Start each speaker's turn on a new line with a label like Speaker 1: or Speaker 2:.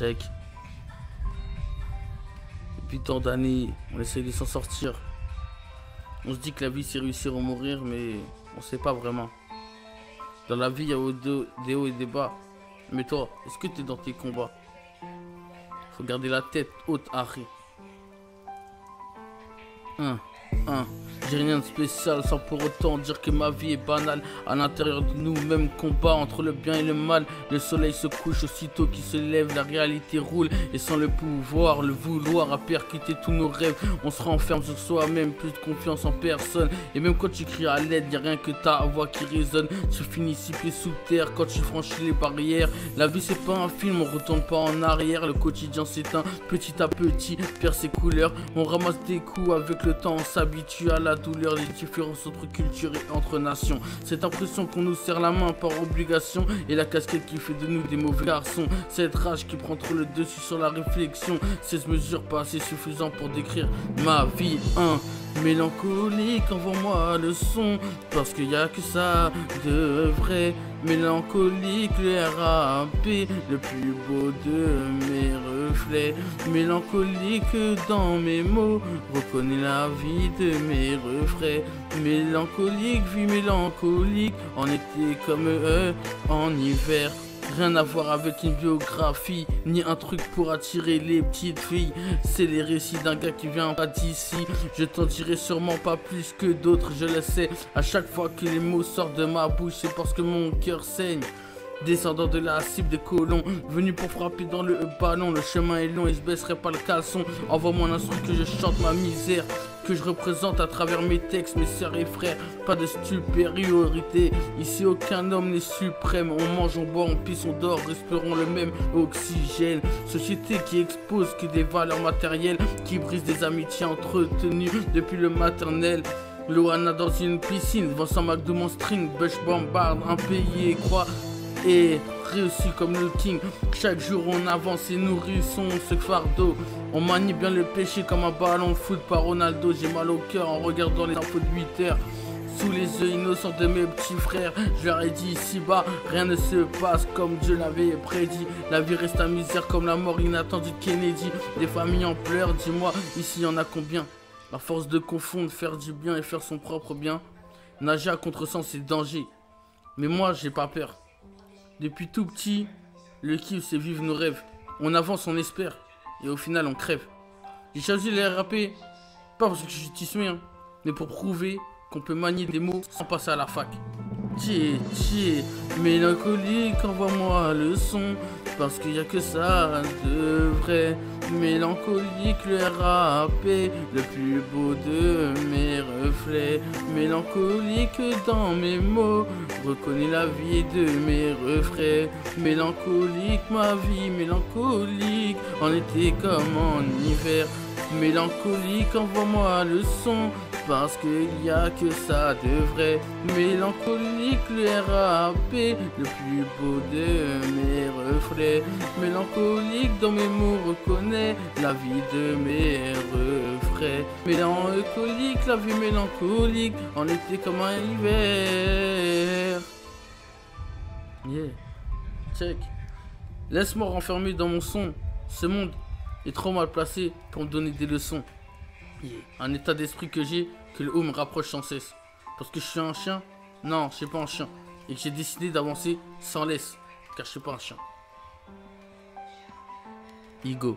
Speaker 1: Check. Depuis tant d'années, on essaye de s'en sortir. On se dit que la vie c'est réussir ou mourir, mais on sait pas vraiment. Dans la vie, il y a des hauts et des bas. Mais toi, est-ce que t'es dans tes combats? Faut garder la tête haute, Harry. J'ai rien de spécial sans pour autant dire que ma vie est banale. À l'intérieur de nous, même combat entre le bien et le mal. Le soleil se couche aussitôt qu'il se lève, la réalité roule. Et sans le pouvoir, le vouloir a percuté tous nos rêves. On se renferme sur soi-même, plus de confiance en personne. Et même quand tu cries à l'aide, y'a rien que ta voix qui résonne. Tu finis 6 pieds sous terre quand tu franchis les barrières. La vie c'est pas un film, on retourne pas en arrière. Le quotidien s'éteint petit à petit, perd ses couleurs. On ramasse des coups avec le temps, on s'habitue à la douleur, les différences entre cultures et entre nations. Cette impression qu'on nous serre la main par obligation et la casquette qui fait de nous des mauvais garçons. Cette rage qui prend trop le dessus sur la réflexion. 16 mesures pas assez suffisantes pour décrire ma vie. Mélancolique, envoie-moi le son, parce qu'il y a que ça de vrai. Mélancolique, le RAP, le plus beau de mes reflets. Mélancolique dans mes mots, reconnais la vie de mes refrains. Mélancolique, vie mélancolique, en été comme en hiver. Rien à voir avec une biographie, ni un truc pour attirer les petites filles. C'est les récits d'un gars qui vient pas d'ici. Je t'en dirai sûrement pas plus que d'autres, je le sais. À chaque fois que les mots sortent de ma bouche, c'est parce que mon cœur saigne. Descendant de la cible des colons, venu pour frapper dans le ballon. Le chemin est long et je baisserai pas le caleçon. Envoie-moi un instru que je chante ma misère, que je représente à travers mes textes, mes sœurs et frères. Pas de supériorité, ici aucun homme n'est suprême. On mange, on boit, on pisse, on dort, respirons le même oxygène. Société qui expose que des valeurs matérielles, qui brise des amitiés entretenues depuis le maternel. Loana dans une piscine, Vincent McDo mon string, Bush bombarde, impayé, croix et réussi comme le king. Chaque jour on avance et nourrissons ce fardeau. On manie bien le péché comme un ballon de foot par Ronaldo. J'ai mal au cœur en regardant les infos de 8 heures. Sous les yeux innocents de mes petits frères, je leur ai dit ici-bas, rien ne se passe comme Dieu l'avait prédit. La vie reste à misère comme la mort inattendue de Kennedy. Des familles en pleurs, dis-moi, ici y en a combien? La force de confondre, faire du bien et faire son propre bien. Nager à contresens c'est danger. Mais moi j'ai pas peur. Depuis tout petit, le kiff c'est vivre nos rêves. On avance, on espère, et au final on crève. J'ai choisi les RAP, pas parce que je suis tismé, mais pour prouver qu'on peut manier des mots sans passer à la fac. Tiens, mélancolique, envoie-moi le son, parce qu'il n'y a que ça de vrai. Mélancolique, le RAP, le plus beau de mes reflets. Mélancolique dans mes mots, reconnais la vie de mes refrains. Mélancolique, ma vie mélancolique, en été comme en hiver. Mélancolique, envoie-moi le son, parce qu'il n'y a que ça de vrai. Mélancolique, le RAP, le plus beau de mes reflets. Mélancolique dans mes mots, reconnais la vie de mes refrains. Mélancolique, la vie mélancolique, en été comme en hiver. Yeah, check. Laisse-moi renfermer dans mon son. Ce monde est trop mal placé pour me donner des leçons. Un état d'esprit que j'ai, que le haut me rapproche sans cesse. Parce que je suis un chien? Non, je suis pas un chien. Et que j'ai décidé d'avancer sans laisse, car je suis pas un chien. Ego.